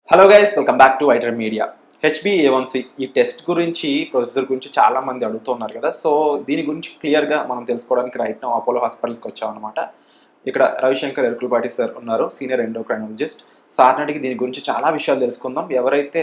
Hello guys, welcome back to waiter media. HbA1c ఈ test గురించి, procedure గురించి చాలా మంది అడుగుతున్నారు కదా. సో దీని గురించి క్లియర్గా మనం తెలుసుకోవడానికి రైట్ నౌ అపోలో హాస్పిటల్స్కి వచ్చామన్నమాట. ఇక్కడ రవిశంకర్ ఎరుకులపాటి సార్ ఉన్నారు, సీనియర్ ఎండోక్రైనాలజిస్ట్. సార్ అడిగి దీని గురించి చాలా విషయాలు తెలుసుకుందాం. ఎవరైతే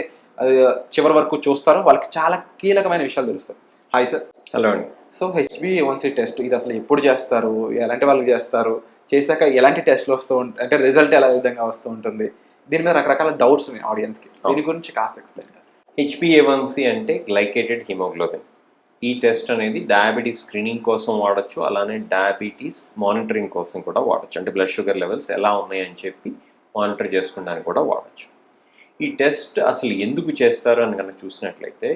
చివరి వరకు చూస్తారో వాళ్ళకి చాలా కీలకమైన విషయాలు తెలుస్తాయి. Hi sir. హలో అండి. సో HbA1c టెస్ట్ ఇది అసలు ఎప్పుడు చేస్తారు, ఎలాంటి వాళ్ళకి చేస్తారు, చేశాక ఎలాంటి టెస్ట్లు వస్తూ ఉంటాయి, అంటే రిజల్ట్ ఎలా విధంగా వస్తూ ఉంటుంది, దీని మీద రకరకాల డౌట్స్ ఉన్నాయి ఆడియన్స్కి. దీని గురించి కాస్త ఎక్స్ప్లెయిన్ చేస్తాను. HbA1c అంటే గ్లైకేటెడ్ హిమోగ్లోబిన్. ఈ టెస్ట్ అనేది డయాబెటీస్ స్క్రీనింగ్ కోసం వాడచ్చు, అలానే డయాబెటీస్ మానిటరింగ్ కోసం కూడా వాడచ్చు. అంటే బ్లడ్ షుగర్ లెవెల్స్ ఎలా ఉన్నాయని చెప్పి మానిటర్ చేసుకోవడానికి కూడా వాడచ్చు. ఈ టెస్ట్ అసలు ఎందుకు చేస్తారు అని కనుక చూసినట్లయితే,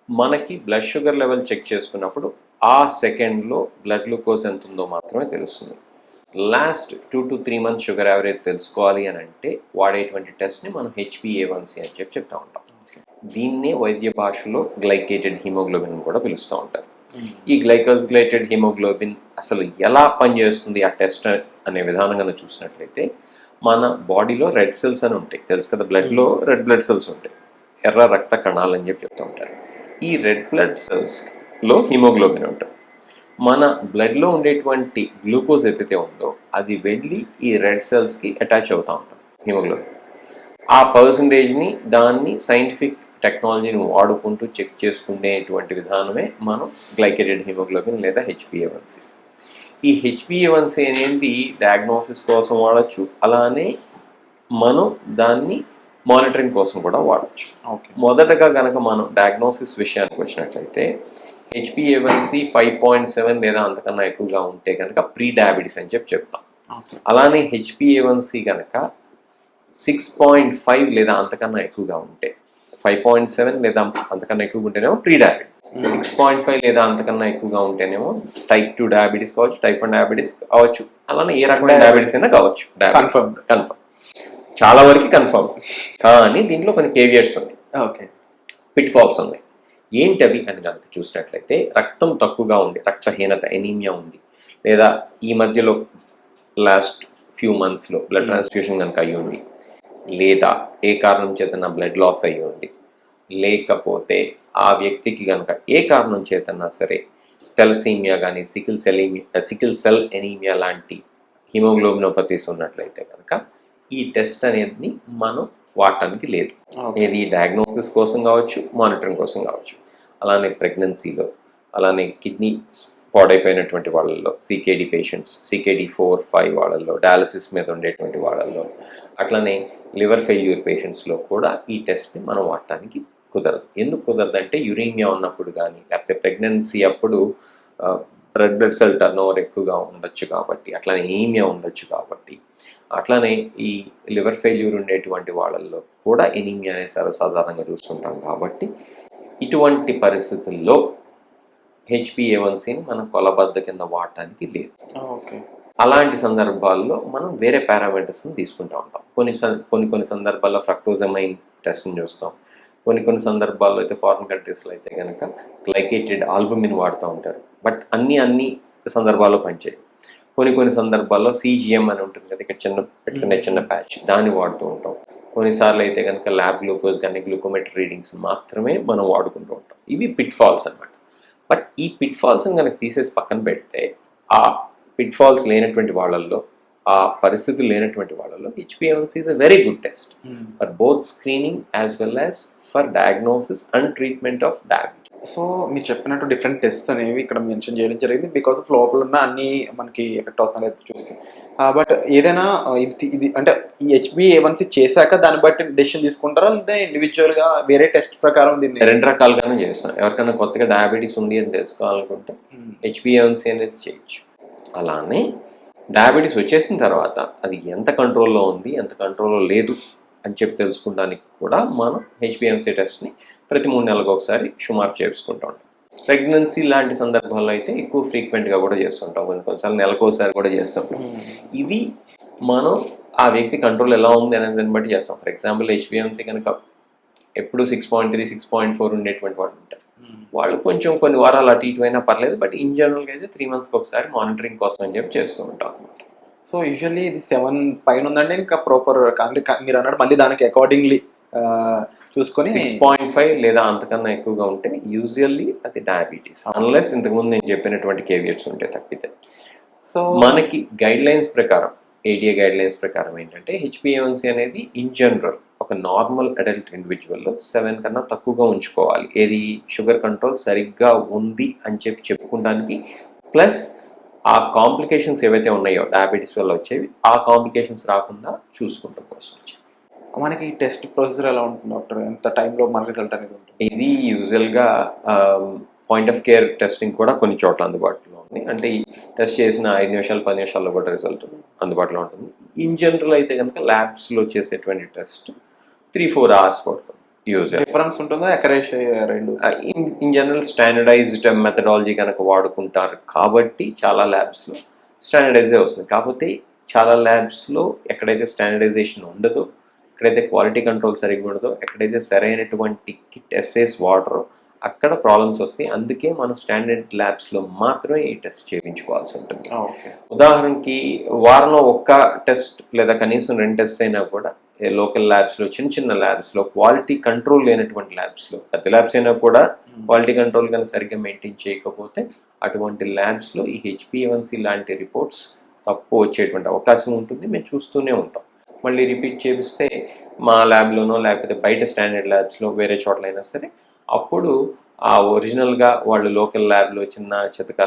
మనకి బ్లడ్ షుగర్ లెవెల్ చెక్ చేసుకున్నప్పుడు ఆ సెకండ్లో బ్లడ్ గ్లూకోజ్ ఎంత ఉందో మాత్రమే తెలుస్తుంది. Last 2 to 3 months sugar average తెలుసుకోవాలి అని అంటే వాడేటువంటి టెస్ట్ని మనం HbA1c అని చెప్పి చెప్తా ఉంటాం. దీన్నే వైద్య భాషలో గ్లైకేటెడ్ హిమోగ్లోబిన్ అని కూడా పిలుస్తూ ఉంటారు. ఈ గ్లైకోజిలేటెడ్ హిమోగ్లోబిన్ అసలు ఎలా పనిచేస్తుంది ఆ టెస్ట్ అనే విధానం కనుక చూసినట్లయితే, మన బాడీలో రెడ్ సెల్స్ అని ఉంటాయి, తెలుసు కదా. బ్లడ్లో రెడ్ బ్లడ్ సెల్స్ ఉంటాయి, ఎర్ర రక్త కణాలు అని చెప్పి చెప్తూ ఉంటారు. ఈ రెడ్ బ్లడ్ సెల్స్లో హిమోగ్లోబిన్ ఉంటుంది. మన బ్లడ్లో ఉండేటువంటి గ్లూకోజ్ ఏదైతే ఉందో అది వెళ్ళి ఈ రెడ్ సెల్స్కి అటాచ్ అవుతూ ఉంటాం, హిమోగ్లోబిన్. ఆ పర్సంటేజ్ని దాన్ని సైంటిఫిక్ టెక్నాలజీని వాడుకుంటూ చెక్ చేసుకునేటువంటి విధానమే మనం గ్లైకేటెడ్ హిమోగ్లోబిన్ లేదా HbA1c. ఈ HbA1c అనేది డయాగ్నోసిస్ కోసం వాడచ్చు, అలానే మనం దాన్ని మానిటరింగ్ కోసం కూడా వాడచ్చు. మొదటగా కనుక మనం డయాగ్నోసిస్ విషయానికి వచ్చినట్లయితే, HbA1c 5.7 లేదా అంతకన్నా ఎక్కువగా ఉంటే కనుక ప్రీ డయాబెటీస్ అని చెప్పి చెప్తాం. అలానే HbA1c కనుక 6.5 లేదా అంతకన్నా ఎక్కువగా ఉంటే, 5.7 లేదా అంతకన్నా ఎక్కువగా ఉంటేనేమో ప్రీ డయాబెటీస్, 6.5 లేదా అంతకన్నా ఎక్కువగా ఉంటేనేమో టైప్ 2 డయాబెటీస్ కావచ్చు, టైప్ 1 డయాబెటీస్ కావచ్చు, అలానే ఏ రకమైన డయాబెటీస్ అయినా కావచ్చు. కన్ఫర్మ్ చాలా వరకు కన్ఫర్మ్. కానీ దీంట్లో కొన్ని కేవియర్స్ ఉన్నాయి, పిట్ ఫాల్స్ ఉన్నాయి. ఏంటవి అని కనుక చూసినట్లయితే, రక్తం తక్కువగా ఉంది, రక్తహీనత ఎనీమియా ఉంది, లేదా ఈ మధ్యలో లాస్ట్ ఫ్యూ మంత్స్లో బ్లడ్ ట్రాన్స్ఫ్యూషన్ కనుక అయ్యి ఉంది, లేదా ఏ కారణం చేతన బ్లడ్ లాస్ అయ్యి ఉంది, లేకపోతే ఆ వ్యక్తికి కనుక ఏ కారణం చేతన్నా సరే తెలసీమియా కానీ సికిల్ సెల్ ఎనీమియా లాంటి హిమోగ్లోబినోపతీస్ ఉన్నట్లయితే కనుక ఈ టెస్ట్ అనేది మనం వాడటానికి లేదు. ఏది డయాగ్నోసిస్ కోసం కావచ్చు, మానిటరింగ్ కోసం కావచ్చు. అలానే ప్రెగ్నెన్సీలో, అలానే కిడ్నీ పాడైపోయినటువంటి వాళ్ళల్లో, CKD పేషెంట్స్, CKD 4-5 వాళ్ళల్లో, డయాలసిస్ మీద ఉండేటువంటి వాళ్ళల్లో, అట్లనే లివర్ ఫెయిల్యూర్ పేషెంట్స్లో కూడా ఈ టెస్ట్ని మనం వాడటానికి కుదరదు. ఎందుకు కుదరదంటే, యురేమియా ఉన్నప్పుడు కానీ, లేకపోతే ప్రెగ్నెన్సీ అప్పుడు రెడ్ బ్లడ్ సెల్ టర్నోవర్ ఎక్కువగా ఉండొచ్చు కాబట్టి, అట్లానే ఎనీమియా ఉండొచ్చు కాబట్టి, అట్లానే ఈ లివర్ ఫెయిల్యూర్ ఉండేటువంటి వాళ్ళల్లో కూడా ఎనీమియా అనేది సర్వసాధారణంగా చూస్తుంటాం కాబట్టి, ఇటువంటి పరిస్థితుల్లో HbA1cని మనం కొలబద్ద కింద వాడటానికి లేదు. అలాంటి సందర్భాల్లో మనం వేరే పారామీటర్స్ని తీసుకుంటూ ఉంటాం. కొన్ని సందర్భాల్లో ఫ్రక్టోజమైన్ టెస్ట్ని చూస్తాం. కొన్ని సందర్భాల్లో అయితే ఫారిన్ కంట్రీస్లో అయితే కనుక గ్లైకేటెడ్ ఆల్బుమిన్ వాడుతూ ఉంటారు. బట్ అన్ని సందర్భాల్లో పనిచేయదు. కొన్ని సందర్భాల్లో CGM అని ఉంటుంది కదా, ఇక్కడ చిన్న ప్యాచ్, దాన్ని వాడుతూ ఉంటాం. కొన్నిసార్లు అయితే కనుక ల్యాబ్ గ్లూకోజ్ కానీ గ్లూకోమెట్రీ రీడింగ్స్ మాత్రమే మనం వాడుకుంటూ ఉంటాం. ఇవి పిట్ ఫాల్స్ అనమాట. బట్ ఈ పిట్ ఫాల్స్ని కనుక తీసేసి పక్కన పెడితే, ఆ పిట్ ఫాల్స్ లేనటువంటి వాళ్ళల్లో, ఆ పరిస్థితులు లేనటువంటి వాళ్ళల్లో HbA1c is a very good test for both screening as well as for diagnosis and treatment of diabetes. So మీరు చెప్పినట్టు డిఫరెంట్ టెస్ట్ అనేవి ఇక్కడ మెన్షన్ చేయడం జరిగింది, బికాస్ ఆఫ్ లోపల ఉన్న అన్ని మనకి ఎఫెక్ట్ అవుతున్నాయి చూసి. బట్ ఏదైనా ఇది అంటే ఈ HbA1c చేశాక దాన్ని బట్టి డెసిషన్ తీసుకుంటారా, లేదా ఇండివిజువల్గా వేరే టెస్ట్ ప్రకారం దీన్ని? 2 రకాలుగానే చేస్తాం. ఎవరికైనా కొత్తగా డయాబెటీస్ ఉంది అని తెలుసుకోవాలనుకుంటే HbA1c అనేది చేయొచ్చు. అలానే డయాబెటీస్ వచ్చేసిన తర్వాత అది ఎంత కంట్రోల్లో ఉంది, ఎంత కంట్రోల్లో లేదు అని చెప్పి తెలుసుకోవడానికి కూడా మనం HbA1c టెస్ట్ని ప్రతి 3 నెలలకు ఒకసారి సుమారు చేసుకుంటూ ఉంటాం. ప్రెగ్నెన్సీ లాంటి సందర్భాల్లో అయితే ఎక్కువ ఫ్రీక్వెంట్గా కూడా చేస్తుంటాం, కొన్నిసార్లు నెలకోసారి కూడా చేస్తుంటాం. ఇవి మనం ఆ వ్యక్తి కంట్రోల్ ఎలా ఉంది అనేది దాన్ని బట్టి చేస్తాం. ఫర్ ఎగ్జాంపుల్ HbA1c కనుక ఎప్పుడు 6.3, 6.4 ఉండేటువంటి వాళ్ళు ఉంటారు. వాళ్ళు కొంచెం కొన్ని వారాలు అటు ఇటు అయినా పర్లేదు, బట్ ఇన్ జనరల్గా అయితే 3 monthsకి ఒకసారి మానిటరింగ్ కోసం అని చెప్పి చేస్తూ ఉంటాం అనమాట. సో యూజువల్లీ ఇది 7 పైన ఉందంటే ఇంకా ప్రాపర్, మీరు అన్నాడు మళ్ళీ దానికి అకార్డింగ్లీ చూసుకొని 6.5 లేదా అంతకన్నా ఎక్కువగా ఉంటే యూజువల్లీ అది డయాబెటీస్, అన్లెస్ ఇంతకుముందు నేను చెప్పినటువంటి కేవియట్స్ ఉంటే తప్పితే. సో మనకి గైడ్ లైన్స్ ప్రకారం, ఏడిఏ గైడ్ లైన్స్ ప్రకారం ఏంటంటే హెచ్బిఏవన్సీ అనేది ఇన్ జనరల్ ఒక నార్మల్ అడల్ట్ ఇండివిజువల్లో 7 కన్నా తక్కువగా ఉంచుకోవాలి. ఏది షుగర్ కంట్రోల్ సరిగ్గా ఉంది అని చెప్పుకోవడానికి, ప్లస్ ఆ కాంప్లికేషన్స్ ఏవైతే ఉన్నాయో డయాబెటీస్ వల్ల వచ్చేవి, ఆ కాంప్లికేషన్స్ రాకుండా చూసుకుంటాం కోసం వచ్చేవి. మనకి టెస్ట్ ప్రొసీజర్ ఎలా ఉంటుంది డాక్టర్? ఎంత టైంలో మన రిజల్ట్ అనేది ఉంటుంది? ఇది యూజువల్గా పాయింట్ ఆఫ్ కేర్ టెస్టింగ్ కూడా కొన్ని చోట్ల అందుబాటులో ఉంది. అంటే ఈ టెస్ట్ చేసిన 5 నిమిషాలు 10 నిమిషాల్లో కూడా రిజల్ట్ అందుబాటులో ఉంటుంది. ఇన్ జనరల్ అయితే కనుక ల్యాబ్స్లో చేసేటువంటి టెస్ట్ 3-4 hours పడుతుంది. యూజువల్ డిఫరెన్స్ ఉంటుందా ఎకరేష్ రెండు? ఇన్ జనరల్ స్టాండర్డైజ్డ్ మెథడాలజీ కనుక వాడుకుంటారు కాబట్టి చాలా ల్యాబ్స్లో స్టాండర్డైజే వస్తుంది. కాకపోతే చాలా ల్యాబ్స్లో ఎక్కడైతే స్టాండర్డైజేషన్ ఉండదో, ఎక్కడైతే క్వాలిటీ కంట్రోల్ సరిగ్గా ఉండదో, ఎక్కడైతే సరైనటువంటి కిట్ ఎస్ఏస్ వాడరో అక్కడ ప్రాబ్లమ్స్ వస్తాయి. అందుకే మనం స్టాండర్డ్ ల్యాబ్స్లో మాత్రమే ఈ టెస్ట్ చేయించుకోవాల్సి ఉంటుంది. ఉదాహరణకి వారంలో ఒక్క టెస్ట్ లేదా కనీసం 2 టెస్ట్ అయినా కూడా లోకల్ ల్యాబ్స్లో, చిన్న చిన్న ల్యాబ్స్లో, క్వాలిటీ కంట్రోల్ లేనటువంటి ల్యాబ్స్లో, పెద్ద ల్యాబ్స్ అయినా కూడా క్వాలిటీ కంట్రోల్ కానీ సరిగ్గా మెయింటైన్ చేయకపోతే అటువంటి ల్యాబ్స్లో ఈ హెచ్బిఏవన్సీ లాంటి రిపోర్ట్స్ తప్పు వచ్చేటువంటి అవకాశం ఉంటుంది. మేము చూస్తూనే ఉంటాం. మళ్ళీ రిపీట్ చేపిస్తే మా ల్యాబ్లోనో లేకపోతే బయట స్టాండర్డ్ ల్యాబ్స్లో వేరే చోట్లైనా సరే అప్పుడు ఆ ఒరిజినల్గా వాళ్ళు లోకల్ ల్యాబ్లో చిన్న చితక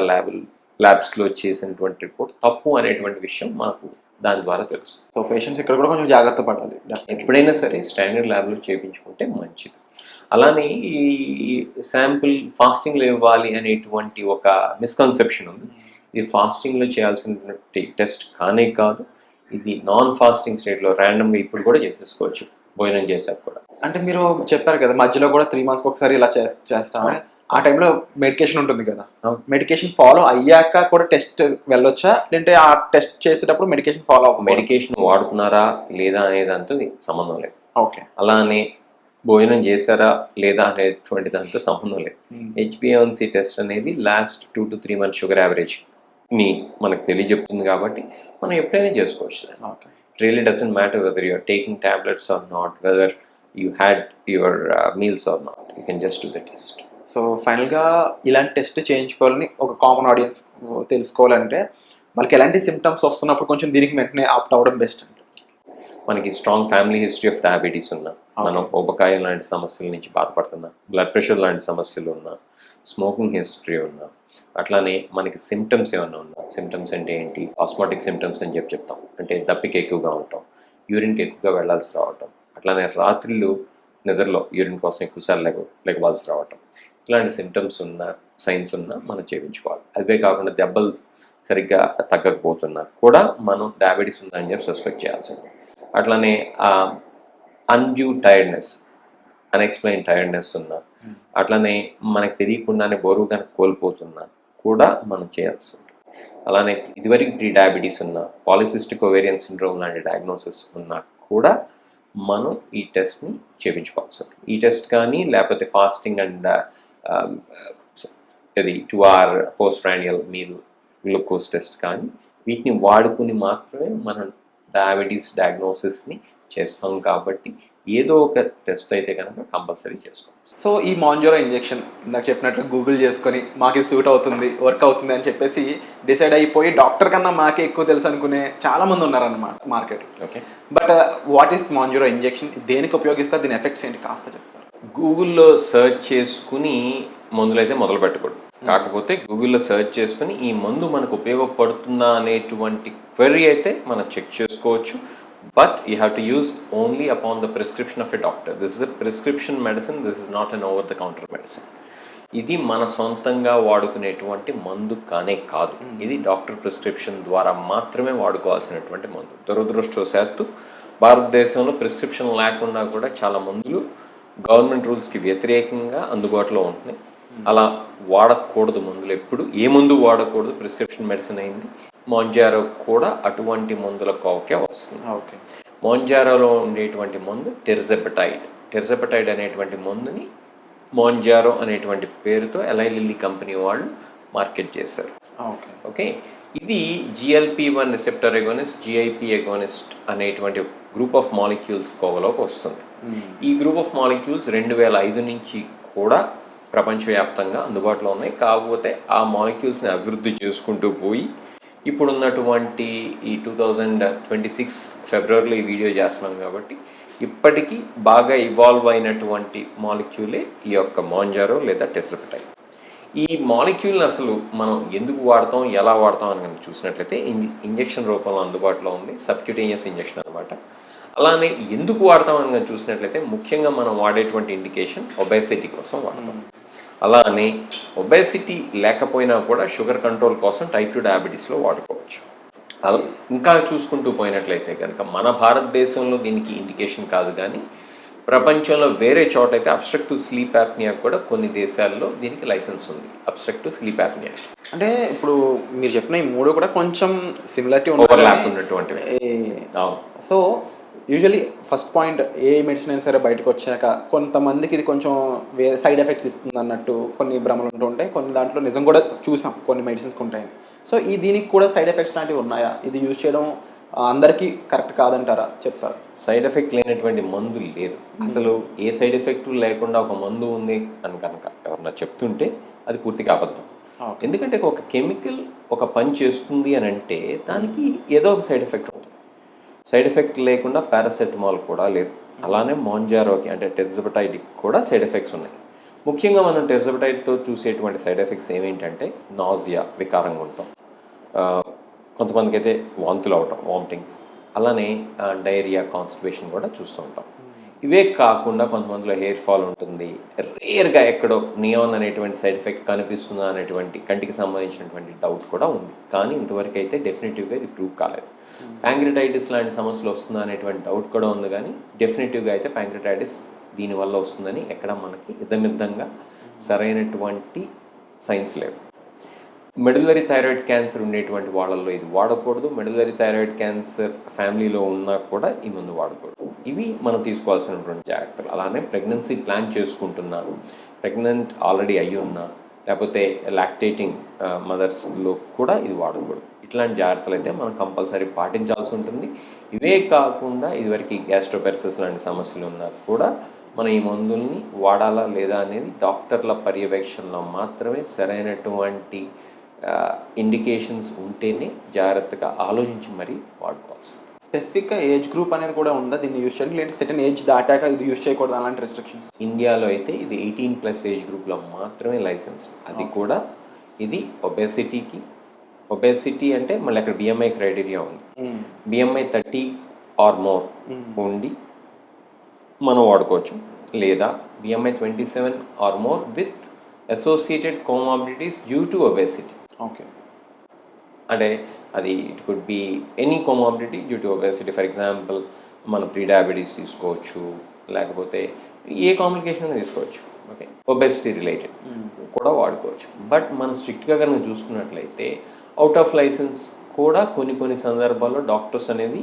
ల్యాబ్స్లో చేసినటువంటి రిపోర్ట్ తప్పు అనేటువంటి విషయం మాకు దాని ద్వారా తెలుస్తుంది. సో పేషెంట్స్ ఇక్కడ కూడా కొంచెం జాగ్రత్త పడాలి. ఎప్పుడైనా సరే స్టాండర్డ్ ల్యాబ్లో చేయించుకుంటే మంచిది. అలానే ఈ శాంపుల్ ఫాస్టింగ్లో ఇవ్వాలి అనేటువంటి ఒక మిస్కన్సెప్షన్ ఉంది. ఇది ఫాస్టింగ్లో చేయాల్సినటువంటి టెస్ట్ కానే కాదు. ఇది నాన్ ఫాస్టింగ్ స్టేట్లో ర్యాండమ్గా ఇప్పుడు కూడా చేసేసుకోవచ్చు, భోజనం చేశాక కూడా. అంటే మీరు చెప్పారు కదా మధ్యలో కూడా 3 months ఒకసారి ఇలా చేస్తామని, ఆ టైంలో మెడికేషన్ ఉంటుంది కదా, మెడికేషన్ ఫాలో అయ్యాక కూడా టెస్ట్ వెళ్ళొచ్చా, లేదంటే ఆ టెస్ట్ చేసేటప్పుడు మెడికేషన్ ఫాలో అవ్వ? మెడికేషన్ వాడుతున్నారా లేదా అనే దాంతో సంబంధం లేదు. ఓకే. అలానే భోజనం చేశారా లేదా అనేటువంటి దాంతో సంబంధం లేదు. హెచ్బిఏవన్సీ టెస్ట్ అనేది లాస్ట్ 2 to 3 months షుగర్ యావరేజ్ని మనకు తెలియజెప్తుంది కాబట్టి మనం ఎప్పుడైనా చేసుకోవచ్చు. It really doesn't matter whether you're taking tablets or not, whether you had your meals or not. You can just do the test. So ఫైనల్గా ఇలాంటి టెస్ట్ చేయించుకోవాలని ఒక కామన్ ఆడియన్స్ తెలుసుకోవాలంటే వాళ్ళకి ఎలాంటి సిమ్టమ్స్ వస్తున్నప్పుడు కొంచెం దీనికి వెంటనే ఆప్ట్ అవ్వడం బెస్ట్ అంటే? మనకి strong family history of diabetes ఉన్నా, మనం ఊబకాయం లాంటి సమస్యల నుంచి బాధపడుతున్నా, బ్లడ్ ప్రెషర్ లాంటి సమస్యలు ఉన్నా, స్మోకింగ్ హిస్టరీ ఉన్నా, అట్లానే మనకి సిమ్టమ్స్ ఏమైనా ఉన్నా. సిమ్టమ్స్ అంటే ఏంటి? ఆస్మాటిక్ సిమ్టమ్స్ అని చెప్తాం. అంటే దప్పిక ఎక్కువగా ఉంటాం, యూరిన్కి ఎక్కువగా వెళ్లాల్సి రావటం, అట్లానే రాత్రిళ్ళు నిద్రలో యూరిన్ కోసం ఎక్కువసార్లు లెగవాల్సి రావటం, ఇలాంటి సిమ్టమ్స్ ఉన్న సైన్స్ ఉన్నా మనం చేయించుకోవాలి. అవే కాకుండా దెబ్బలు సరిగ్గా తగ్గకపోతున్నా కూడా మనం డయాబెటీస్ ఉందని చెప్పి సస్పెక్ట్ చేయాల్సింది. అట్లానే అన్డ్యూ టైర్డ్నెస్, అన్ఎక్స్ప్లెయిన్ టైర్డ్నెస్ ఉన్నా, అట్లానే మనకు తెలియకుండానే బరువు కనుక కోల్పోతున్నా కూడా మనం చేయాల్సి ఉంటుంది. అలానే ఇదివరకు ప్రీ డయాబెటీస్ ఉన్నా, పాలిసిస్టిక్ ఓవేరియన్ సిండ్రోమ్ లాంటి డయాగ్నోసిస్ ఉన్నా కూడా మనం ఈ టెస్ట్ని చేయించుకోవాల్సి ఉంటుంది. ఈ టెస్ట్ కానీ లేకపోతే ఫాస్టింగ్ అండ్ ఇది 2 hour post prandial meal glucose test కానీ వీటిని వాడుకుని మాత్రమే మనం డయాబెటీస్ డయాగ్నోసిస్ని చేస్తాం. కాబట్టి ఏదో ఒక టెస్ట్ అయితే కనుక కంపల్సరీ చేసుకోవచ్చు. సో ఈ మాంజోరో ఇంజెక్షన్ నాకు చెప్పినట్లు గూగుల్ చేసుకొని మాకు ఇది సూట్ అవుతుంది, వర్క్ అవుతుంది అని చెప్పేసి డిసైడ్ అయిపోయి డాక్టర్ కన్నా మాకే ఎక్కువ తెలుసు అనుకునే చాలా మంది ఉన్నారన్నమాట market. Okay. But what is Mounjaro injection? దేనికి ఉపయోగిస్తారు? దీని ఎఫెక్ట్స్ ఏంటి కాస్త చెప్తారు? గూగుల్లో సెర్చ్ చేసుకుని మందులైతే మొదలు పెట్టకూడదు. కాకపోతే గూగుల్లో సెర్చ్ చేసుకుని ఈ మందు మనకు ఉపయోగపడుతుందా అనేటువంటి క్వెరీ అయితే మనం చెక్ చేసుకోవచ్చు. But you have to use only upon the prescription of a doctor. This is a prescription medicine. This is not an over-the-counter medicine. ఇది మన సొంతంగా వాడుకునేటువంటి మందు కానే కాదు. ఇది డాక్టర్ ప్రిస్క్రిప్షన్ ద్వారా మాత్రమే వాడుకోవాల్సినటువంటి మందు. దురదృష్టవశాత్తు భారతదేశంలో ప్రిస్క్రిప్షన్ లేకుండా కూడా చాలా మందులు గవర్నమెంట్ రూల్స్కి వ్యతిరేకంగా అందుబాటులో ఉంటున్నాయి. అలా వాడకూడదు మందులు. ఎప్పుడు ఏ మందు వాడకూడదు. ప్రిస్క్రిప్షన్ మెడిసిన్ అయింది. మోంజారో కూడా అటువంటి మందుల కోవకే వస్తుంది. ఓకే. మోంజారోలో ఉండేటువంటి మందు టెర్జెపటైడ్ అనేటువంటి మందుని మోంజారో అనేటువంటి పేరుతో ఎలై లిల్లీ కంపెనీ వాళ్ళు మార్కెట్ చేశారు. ఓకే. ఇది GLP-1 receptor agonist, GIP agonist అనేటువంటి గ్రూప్ ఆఫ్ మాలిక్యూల్స్ కోవలోకి వస్తుంది. ఈ గ్రూప్ ఆఫ్ మాలిక్యూల్స్ 2005 నుంచి కూడా ప్రపంచవ్యాప్తంగా అందుబాటులో ఉన్నాయి. కాకపోతే ఆ మాలిక్యూల్స్ని అభివృద్ధి చేసుకుంటూ పోయి ఇప్పుడున్నటువంటి ఈ 2026 ఫిబ్రవరిలో ఈ వీడియో చేస్తున్నాం కాబట్టి ఇప్పటికీ బాగా ఇవాల్వ్ అయినటువంటి మాలిక్యూలే ఈ యొక్క మాంజారో లేదా టెర్జపెటైడ్. ఈ మాలిక్యూల్ని అసలు మనం ఎందుకు వాడతాం, ఎలా వాడతాం అని కనుక చూసినట్లయితే ఇంజెక్షన్ రూపంలో అందుబాటులో ఉంది, సబ్క్యూటేనియస్ ఇంజెక్షన్ అనమాట. అలానే ఎందుకు వాడతాం అని కనుక చూసినట్లయితే ముఖ్యంగా మనం వాడేటువంటి ఇండికేషన్ ఒబేసిటీ కోసం వాడతాం. అలానే ఒబేసిటీ లేకపోయినా కూడా షుగర్ కంట్రోల్ కోసం టైప్ 2 డయాబెటీస్లో వాడుకోవచ్చు. ఇంకా చూసుకుంటూ పోయినట్లయితే కనుక మన భారతదేశంలో దీనికి ఇండికేషన్ కాదు, కానీ ప్రపంచంలో వేరే చోట అయితే అబ్స్ట్రక్టివ్ స్లీప్ యాప్నియా కూడా కొన్ని దేశాల్లో దీనికి లైసెన్స్ ఉంది. అబ్స్ట్రక్టివ్ స్లీప్ యాప్నియా అంటే ఇప్పుడు మీరు చెప్పిన ఈ మూడు కూడా కొంచెం సిమిలారిటీ ఓవర్లాప్ ఉన్నటువంటివి. సో యూజువలీ ఫస్ట్ పాయింట్, ఏ మెడిసిన్ అయినా సరే బయటకు వచ్చాక కొంతమందికి ఇది కొంచెం వేరే సైడ్ ఎఫెక్ట్స్ ఇస్తుంది అన్నట్టు కొన్ని భ్రమలు ఉంటూ ఉంటాయి. కొన్ని దాంట్లో నిజం కూడా చూసాం, కొన్ని మెడిసిన్స్కి ఉంటాయి. సో ఈ దీనికి కూడా సైడ్ ఎఫెక్ట్స్ లాంటివి ఉన్నాయా? ఇది యూజ్ చేయడం అందరికీ కరెక్ట్ కాదంటారా? చెప్తారు. సైడ్ ఎఫెక్ట్ లేనటువంటి మందు లేదు. అసలు ఏ సైడ్ ఎఫెక్ట్ లేకుండా ఒక మందు ఉంది అని కనుక ఎవరన్నా చెప్తుంటే అది పూర్తిగా అబద్ధం. ఎందుకంటే ఒక కెమికల్ ఒక పని చేస్తుంది అని అంటే దానికి ఏదో ఒక సైడ్ ఎఫెక్ట్ ఉంటుంది. సైడ్ ఎఫెక్ట్ లేకుండా పారాసెటమాల్ కూడా లేదు. అలానే మాంజారోకి అంటే టెర్జపెటైడ్కి కూడా సైడ్ ఎఫెక్ట్స్ ఉన్నాయి. ముఖ్యంగా మనం టెర్జపెటైడ్తో చూసేటువంటి సైడ్ ఎఫెక్ట్స్ ఏమేంటంటే నాజియా, వికారంగా ఉంటాం, కొంతమందికి అయితే వాంతులు అవటం, వామిటింగ్స్, అలానే డైరియా, కాన్స్టిపేషన్ కూడా చూస్తూ ఉంటాం. ఇవే కాకుండా కొంతమందిలో హెయిర్ ఫాల్ ఉంటుంది. రేర్గా ఎక్కడో నియాన్ అనేటువంటి సైడ్ ఎఫెక్ట్ కనిపిస్తుందా అనేటువంటి కంటికి సంబంధించినటువంటి డౌట్ కూడా ఉంది. కానీ ఇంతవరకు అయితే డెఫినెటివ్గా ఇది ప్రూవ్ కాలేదు. ప్యాంక్రియాటైటిస్ లాంటి సమస్యలు వస్తుందా అనేటువంటి డౌట్ కూడా ఉంది, కానీ డెఫినెటివ్గా అయితే ప్యాంక్రియాటైటిస్ దీనివల్ల వస్తుందని ఎక్కడ మనకి ఇదమిద్దంగా సరైనటువంటి సైన్స్ లేవు. మెడులరీ థైరాయిడ్ క్యాన్సర్ ఉండేటువంటి వాళ్ళల్లో ఇది వాడకూడదు. మెడులరీ థైరాయిడ్ క్యాన్సర్ ఫ్యామిలీలో ఉన్నా కూడా ఈ మందు వాడకూడదు. ఇవి మనం తీసుకోవాల్సినటువంటి జాగ్రత్తలు. అలానే ప్రెగ్నెన్సీ ప్లాన్ చేసుకుంటున్నాను, ప్రెగ్నెంట్ ఆల్రెడీ అయ్యి ఉన్నా, లేకపోతే లాక్టేటింగ్ మదర్స్లో కూడా ఇది వాడకూడదు. ఇట్లాంటి జాగ్రత్తలు అయితే మనం కంపల్సరీ పాటించాల్సి ఉంటుంది. ఇవే కాకుండా ఇదివరకు గ్యాస్ట్రోపెరసిస్ లాంటి సమస్యలు ఉన్నా కూడా మనం ఈ మందుల్ని వాడాలా లేదా అనేది డాక్టర్ల పర్యవేక్షణలో మాత్రమే సరైనటువంటి ఇండికేషన్స్ ఉంటేనే జాగ్రత్తగా ఆలోచించి మరీ వాడుకోవాల్సి. స్పెసిఫిక్గా ఏజ్ గ్రూప్ అనేది కూడా ఉందా దీన్ని యూజ్ చేయండి, లేదంటే సెటన్ ఏజ్ దాటాక ఇది యూజ్ చేయకూడదు అలాంటి రెస్ట్రిక్షన్స్? ఇండియాలో అయితే ఇది 18+ ఏజ్ గ్రూప్లో మాత్రమే లైసెన్స్. అది కూడా ఇది ఒబేసిటీ అంటే మళ్ళీ అక్కడ బిఎంఐ క్రైటీరియా ఉంది. బిఎంఐ 30 ఆర్ మోర్ ఉండి మనం వాడుకోవచ్చు, లేదా BMI 27 or more with associated comorbidities due to obesity. Okay, అంటే అది it could be any comorbidity due to obesity. For example మనం ప్రీ డయాబెటీస్ తీసుకోవచ్చు, లేకపోతే ఏ కాంప్లికేషన్ తీసుకోవచ్చు. ఓకే, ఒబేసిటీ రిలేటెడ్ కూడా వాడుకోవచ్చు. బట్ మనం స్ట్రిక్ట్గా కనుక చూసుకున్నట్లయితే అవుట్ ఆఫ్ లైసెన్స్ కూడా కొన్ని సందర్భాల్లో డాక్టర్స్ అనేది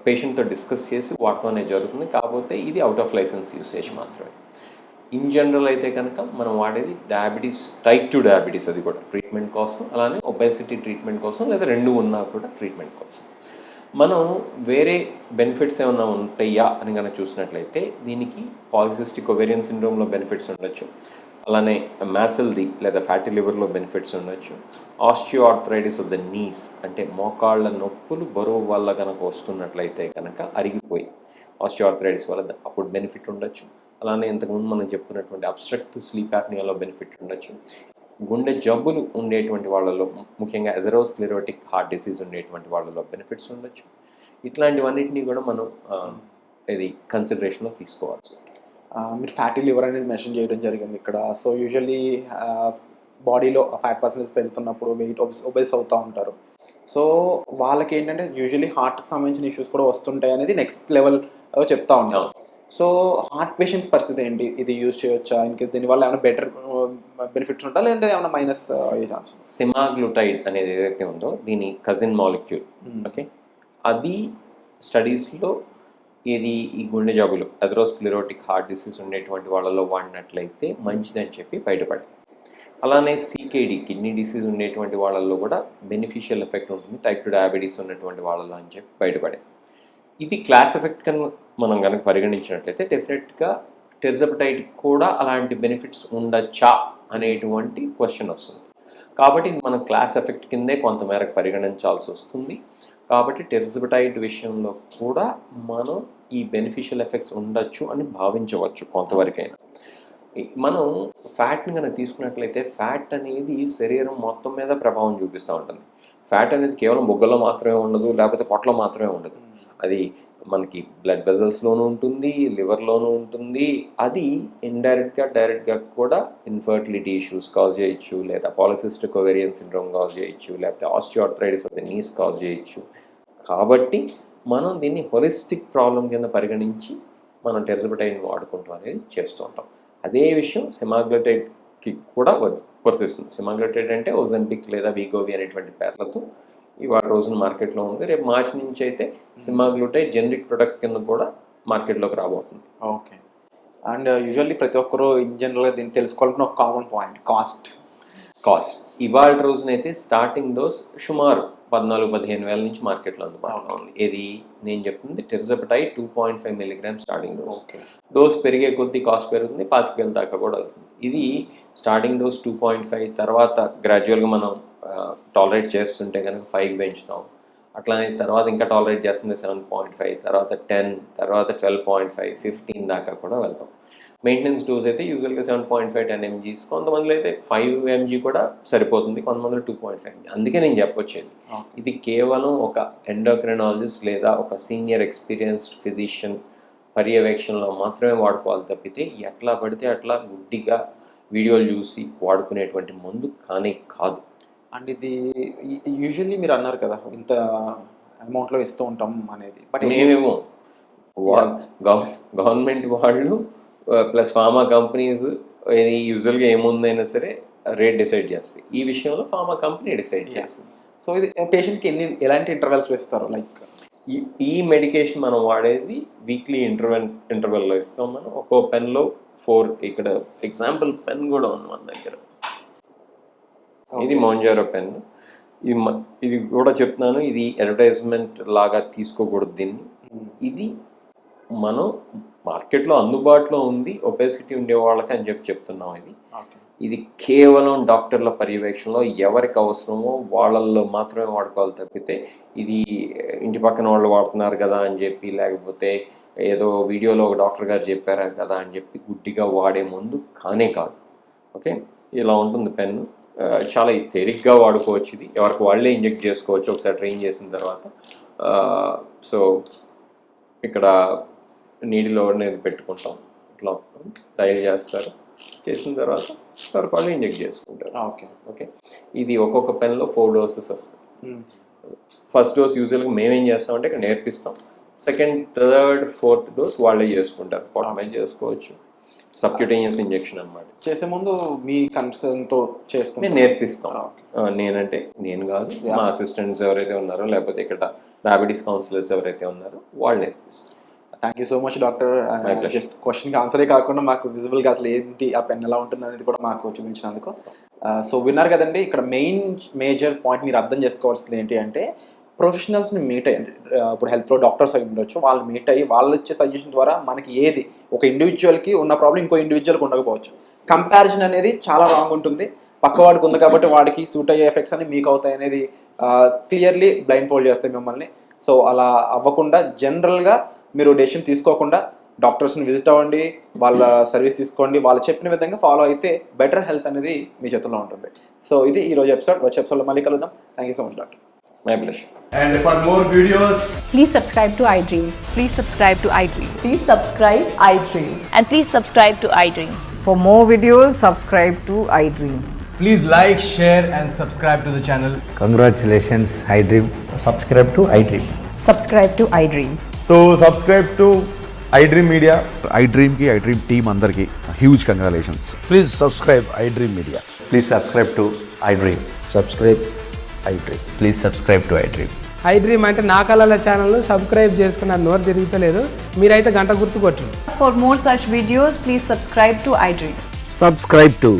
పేషెంట్తో డిస్కస్ చేసి వాడటం అనేది జరుగుతుంది. కాకపోతే ఇది అవుట్ ఆఫ్ లైసెన్స్ యూసేజ్ మాత్రమే. ఇన్ జనరల్ అయితే కనుక మనం వాడేది డయాబెటీస్, టైప్ 2 డయాబెటీస్, అది కూడా ట్రీట్మెంట్ కోసం, అలానే ఒబేసిటీ ట్రీట్మెంట్ కోసం, లేదా రెండు ఉన్నా కూడా ట్రీట్మెంట్ కోసం. మనం వేరే బెనిఫిట్స్ ఏమైనా ఉంటాయా అని కనుక చూసినట్లయితే దీనికి పాలిసిస్టిక్ ఒవేరియన్ సిండ్రోమ్లో బెనిఫిట్స్ ఉండొచ్చు, అలానే మ్యాసిల్ది లేదా ఫ్యాటీ లివర్లో బెనిఫిట్స్ ఉండొచ్చు, ఆస్టియోఆర్థరైటిస్ ఆఫ్ ద నీస్ అంటే మోకాళ్ళ నొప్పులు బరువు వల్ల కనుక వస్తున్నట్లయితే కనుక అరిగిపోయి ఆస్టియోఆర్థరైటిస్ వల్ల అప్పుడు బెనిఫిట్ ఉండొచ్చు. అలానే ఇంతకుముందు మనం చెప్పుకున్నటువంటి అబ్స్ట్రక్టివ్ స్లీప్ యాప్నియాలో బెనిఫిట్ ఉండొచ్చు. గుండె జబ్బులు ఉండేటువంటి వాళ్ళలో, ముఖ్యంగా ఎథెరోస్క్లెరోటిక్ హార్ట్ డిసీజ్ ఉండేటువంటి వాళ్ళలో బెనిఫిట్స్ ఉండొచ్చు. ఇట్లాంటివన్నిటినీ కూడా మనం ఇది కన్సిడరేషన్లో తీసుకోవాల్సి ఉంటుంది. మీరు ఫ్యాటీ లివర్ అనేది మెన్షన్ చేయడం జరిగింది ఇక్కడ. సో యూజువల్లీ బాడీలో ఫ్యాట్ పర్సెంటేజ్ పెరుగుతున్నప్పుడు వెయిట్ ఒబేస్ అవుతూ ఉంటారు. సో వాళ్ళకి ఏంటంటే యూజువల్లీ హార్ట్కి సంబంధించిన ఇష్యూస్ కూడా వస్తుంటాయి అనేది నెక్స్ట్ లెవెల్ చెప్తా ఉంటారు. సో హార్ట్ పేషెంట్స్ పరిస్థితి ఏంటి? ఇది యూజ్ చేయొచ్చా? ఇంకా దీనివల్ల ఏమైనా బెటర్ బెనిఫిట్స్ ఉంటా, లేదంటే ఏమైనా మైనస్ అయ్యే ఛాన్స్? సెమాగ్లూటైడ్ అనేది ఏదైతే ఉందో దీని కజిన్ మాలిక్యూల్, ఓకే, అది స్టడీస్లో ఇది ఈ గుండె జబ్బులు, ఎథెరోస్క్లెరోటిక్ హార్ట్ డిసీజ్ ఉండేటువంటి వాళ్ళలో వాడినట్లయితే మంచిదని చెప్పి బయటపడి, అలానే సికేడి కిడ్నీ డిసీజ్ ఉండేటువంటి వాళ్ళల్లో కూడా బెనిఫిషియల్ ఎఫెక్ట్ ఉంటుంది టైప్ 2 డయాబెటీస్ ఉన్నటువంటి వాళ్ళలో అని చెప్పి బయటపడే. ఇది క్లాస్ ఎఫెక్ట్ కన్నా మనం కనుక పరిగణించినట్లయితే డెఫినెట్గా టెర్జపటైడ్ కూడా అలాంటి బెనిఫిట్స్ ఉండొచ్చా అనేటువంటి క్వశ్చన్ వస్తుంది. కాబట్టి మనం క్లాస్ ఎఫెక్ట్ కిందే కొంతమేరకు పరిగణించాల్సి వస్తుంది. కాబట్టి టెర్జపటైడ్ విషయంలో కూడా మనం ఈ బెనిఫిషియల్ ఎఫెక్ట్స్ ఉండొచ్చు అని భావించవచ్చు కొంతవరకైనా. మనం ఫ్యాట్ని కనుక తీసుకున్నట్లయితే ఫ్యాట్ అనేది శరీరం మొత్తం మీద ప్రభావం చూపిస్తూ ఉంటుంది. ఫ్యాట్ అనేది కేవలం బొగ్గలో మాత్రమే ఉండదు, లేకపోతే పొట్టలో మాత్రమే ఉండదు. అది మనకి బ్లడ్ వెజల్స్లోనూ ఉంటుంది, లివర్లోనూ ఉంటుంది. అది ఇండైరెక్ట్గా డైరెక్ట్గా కూడా ఇన్ఫర్టిలిటీ ఇష్యూస్ కాజ్ చేయొచ్చు, లేదా పాలిసిస్టిక్ ఓవేరియన్ సిండ్రోమ్ కాజ్ చేయొచ్చు, లేకపోతే osteoarthritis of the knees cause చేయొచ్చు. కాబట్టి మనం దీన్ని హోలిస్టిక్ ప్రాబ్లం కింద పరిగణించి మనం టెర్జపటైడ్ని వాడుకుంటాం అనేది చేస్తూ ఉంటాం. అదే విషయం సెమాగ్లటైడ్కి కూడా వర్తిస్తుంది. సెమాగ్లటైడ్ అంటే ఓజెంపిక్ లేదా వీగోవి అనేటువంటి పేర్లతో ఇవాళ రోజున మార్కెట్లో ఉంది. రేపు మార్చి నుంచి అయితే సెమాగ్లటైడ్ జెనరిక్ ప్రొడక్ట్ కింద కూడా మార్కెట్లోకి రాబోతుంది. ఓకే. అండ్ యూజువల్లీ ప్రతి ఒక్కరు ఇన్ జనరల్గా దీన్ని తెలుసుకోవాలనుకున్న ఒక కామన్ పాయింట్ కాస్ట్. ఇవాళ రోజునైతే స్టార్టింగ్ డోస్ సుమారు 14-15 వేల నుంచి మార్కెట్లో అందుబాటులో ఉంది. ఇది నేను చెప్తుంది టెర్జపటైడ్ 2.5 mg starting dose. Okay. Dose పెరిగే కొద్దీ కాస్ట్ పెరుగుతుంది, 25,000 దాకా కూడా అవుతుంది. ఇది స్టార్టింగ్ డోస్ 2.5, తర్వాత గ్రాడ్యువల్గా మనం టాలరేట్ చేస్తుంటే కనుక 5 పెంచుతాం. అట్లానే తర్వాత ఇంకా టాలరేట్ చేస్తుంది 7.5, తర్వాత 10, తర్వాత 12.5, 15 దాకా కూడా వెళ్తాం. మెయింటెనెన్స్ డోస్ అయితే యూజువల్గా 7.5, 10 mg. కొంతమందిలో అయితే 5 mg కూడా సరిపోతుంది, కొంతమందిలో 2.5 mg. అందుకే నేను చెప్పొచ్చేది ఇది కేవలం ఒక ఎండోక్రినాలజిస్ట్ లేదా ఒక సీనియర్ ఎక్స్పీరియన్స్డ్ ఫిజిషియన్ పర్యవేక్షణలో మాత్రమే వాడుకోవాలి తప్పితే ఎట్లా పడితే అట్లా గుడ్డిగా వీడియోలు చూసి వాడుకునేటువంటి మందు కానీ కాదు. అండ్ ఇది యూజువల్లీ మీరు అన్నారు కదా ఇంత అమౌంట్లో ఇస్తూ ఉంటాం అనేది, బట్ మేమేమో గవర్నమెంట్ వాళ్ళు ప్లస్ ఫార్మా కంపెనీస్ ఇది యూజువల్గా ఏముందైనా సరే రేట్ డిసైడ్ చేస్తాయి. ఈ విషయంలో ఫార్మా కంపెనీ డిసైడ్ చేస్తుంది. సో ఇది పేషెంట్కి ఎలాంటి ఇంటర్వెల్స్లో ఇస్తారు? లైక్ ఈ మెడికేషన్ మనం వాడేది వీక్లీ ఇంటర్వెల్లో ఇస్తాం. మనం ఒక్కో పెన్లో 4, ఇక్కడ ఎగ్జాంపుల్ పెన్ కూడా ఉంది మన దగ్గర. ఇది మౌంజారో పెన్. ఇది కూడా చెప్తున్నాను, ఇది అడ్వర్టైజ్మెంట్ లాగా తీసుకోకూడదు దీన్ని. ఇది మనం మార్కెట్లో అందుబాటులో ఉంది ఒబేసిటీ ఉండే వాళ్ళకి అని చెప్తున్నాం. ఇది కేవలం డాక్టర్ల పర్యవేక్షణలో ఎవరికి అవసరమో వాళ్ళల్లో మాత్రమే వాడుకోవాలి తప్పితే ఇది ఇంటి పక్కన వాళ్ళు వాడుతున్నారు కదా అని చెప్పి, లేకపోతే ఏదో వీడియోలో ఒక డాక్టర్ గారు చెప్పారా కదా అని చెప్పి గుడ్డిగా వాడే ముందు కానే కాదు. ఓకే, ఇలా ఉంటుంది పెన్ను. చాలా తేలిగ్గా వాడుకోవచ్చు. ఇది ఎవరికి వాళ్ళే ఇంజెక్ట్ చేసుకోవచ్చు ఒకసారి ట్రైన్ చేసిన తర్వాత. సో ఇక్కడ నీడిలో అనేది పెట్టుకుంటాం, ఇట్లా డైల్ చేస్తారు, చేసిన తర్వాత ఎవరికి వాళ్ళు ఇంజెక్ట్ చేసుకుంటారు. ఓకే, ఇది ఒక్కొక్క పెన్లో 4 doses వస్తాయి. ఫస్ట్ డోస్ యూజువల్గా మేమేం చేస్తామంటే ఇక్కడ నేర్పిస్తాం. సెకండ్, థర్డ్, ఫోర్త్ డోస్ వాళ్ళే చేసుకుంటారు. పొట్టమే చేసుకోవచ్చు. సబ్క్యూటేనియస్ ఇంజెక్షన్ అనమాట. చేసే ముందు మీ కన్సర్న్తో చేసుకుని మేము నేర్పిస్తాం. నేను కాదు, మా అసిస్టెంట్స్ ఎవరైతే ఉన్నారో లేకపోతే ఇక్కడ డయాబెటీస్ కౌన్సిలర్స్ ఎవరైతే ఉన్నారో వాళ్ళు నేర్పిస్తాం. Thank you so much doctor. Just క్వశ్చన్కి ఆన్సరే కాకుండా మాకు విజిబుల్గా అసలు ఏంటి ఆ పెన్ ఎలా ఉంటుంది అనేది కూడా మాకు చూపించినందుకు. సో విన్నారు కదండి, ఇక్కడ మేజర్ పాయింట్ మీరు అర్థం చేసుకోవాల్సింది ఏంటి అంటే ప్రొఫెషనల్స్ని మీట్ అయ్యండి. ఇప్పుడు హెల్త్లో డాక్టర్స్ అయి ఉండొచ్చు, వాళ్ళు మీట్ అయ్యి వాళ్ళు ఇచ్చే సజెషన్ ద్వారా మనకి ఏది ఒక ఇండివిజువల్కి ఉన్న ప్రాబ్లం ఇంకో ఇండివిజువల్కి ఉండకపోవచ్చు. కంపారిజన్ అనేది చాలా రాంగ్ ఉంటుంది. పక్కవాడికి ఉంది కాబట్టి వాడికి సూట్ అయ్యే ఎఫెక్ట్స్ అని మీకు అవుతాయి అనేది క్లియర్లీ బ్లైండ్ ఫోల్డ్ చేస్తాయి మిమ్మల్ని. సో అలా అవ్వకుండా జనరల్గా మీరు డెసిషన్ తీసుకోకుండా డాక్టర్స్ని విజిట్ అవ్వండి, వాళ్ళ సర్వీస్ తీసుకోండి, వాళ్ళు చెప్పిన విధంగా ఫాలో అయితే బెటర్ హెల్త్ అనేది మీ చేతుల్లో ఉంటుంది. సో ఇది ఈరోజు ఎపిసోడ్. వచ్చే ఎపిసోడ్లో మళ్ళీ కలుద్దాం. Thank you so much doctor. My pleasure. And for more videos, please subscribe to iDream. Please subscribe to iDream. Please subscribe iDream. And please subscribe to iDream. For more videos, subscribe to iDream. please like, share and subscribe to the channel. Congratulations, iDream. Subscribe to iDream. Subscribe to iDream. So subscribe to iDream Media. iDream ki iDream team andarki huge congratulations. Please subscribe iDream Media. Please subscribe to iDream. Subscribe iDream. Please subscribe to iDream. iDream అంటే నా కళల ఛానల్ను subscribe చేసుకున్న నోరు తిరుగుతలేదు, మీరైతే గంట గుర్తు కొట్టండి. For more such videos, please subscribe to iDream. Subscribe to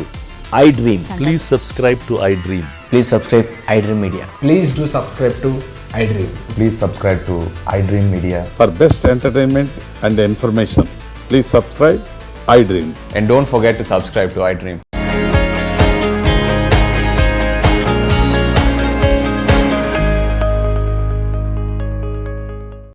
iDream. Please subscribe to iDream. Please subscribe iDream Media. Please do subscribe to iDream. Please subscribe to iDream Media. For best entertainment and information, please subscribe iDream. And don't forget to subscribe to iDream.